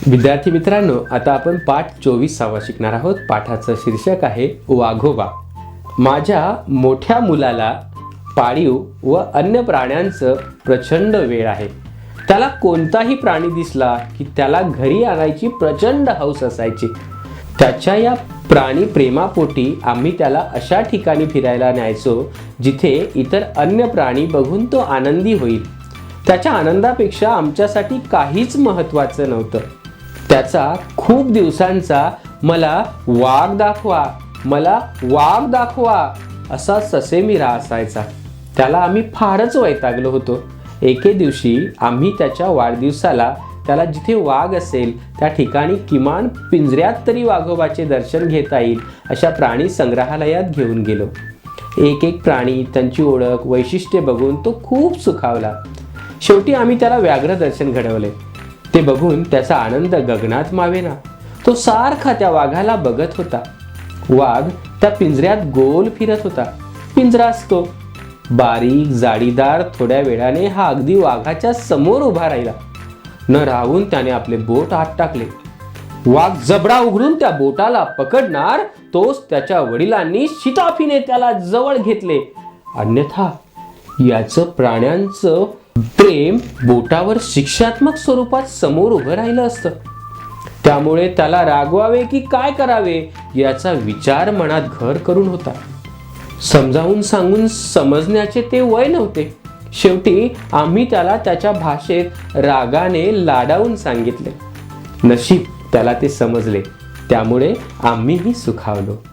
विद्यार्थी मित्रांनो, आता आपण पाठ 24 शिकणार आहोत. पाठाचं शीर्षक आहे वाघोबा. माझ्या मोठ्या मुलाला पाळीव व अन्य प्राण्यांचं प्रचंड वेळ आहे. त्याला कोणताही प्राणी दिसला की त्याला घरी आणायची प्रचंड हौस असायची. त्याच्या या प्राणी प्रेमापोटी आम्ही त्याला अशा ठिकाणी फिरायला न्यायचो जिथे इतर अन्य प्राणी बघून तो आनंदी होईल. त्याच्या आनंदापेक्षा आमच्यासाठी काहीच महत्त्वाचं नव्हतं. त्याचा खूप दिवसांचा मला वाघ दाखवा, मला वाघ दाखवा असा ससेमिरा असायचा. त्याला आम्ही फारच वैतागलो होतो. एके दिवशी आम्ही त्याच्या वाढदिवसाला त्याला जिथे वाघ असेल त्या ठिकाणी किमान पिंजऱ्यात तरी वाघोबाचे दर्शन घेता येईल अशा प्राणी संग्रहालयात घेऊन गेलो. एक एक प्राणी, त्यांची ओळख, वैशिष्ट्ये बघून तो खूप सुखावला. शेवटी आम्ही त्याला व्याघ्र दर्शन घडवले. ते बघून त्याचा आनंद गगनात मावेना. तो सारखा त्या वाघाला बघत होता. वाघ त्या पिंजऱ्यात गोल फिरत होता. पिंजरा असतो बारीक जाळीदार. थोड्या वेळाने हा अगदी वाघाच्या समोर उभा राहिला. न राहून त्याने आपले बोट आत टाकले. वाघ जबडा उघडून त्या बोटाला पकडणार तोच त्याच्या वडिलांनी शिताफीने त्याला जवळ घेतले. अन्यथा याचं प्राण्यांचं प्रेम बोटावर शिक्षात्मक स्वरूपात समोर उभं राहिलं असतं. त्यामुळे त्याला रागवावे की काय करावे याचा विचार मनात घर करून होता. समजावून सांगून समजण्याचे ते वय नव्हते. शेवटी आम्ही त्याला त्याच्या भाषेत रागाने लाडावून सांगितले. नशीब त्याला ते समजले. त्यामुळे आम्हीही सुखावलो.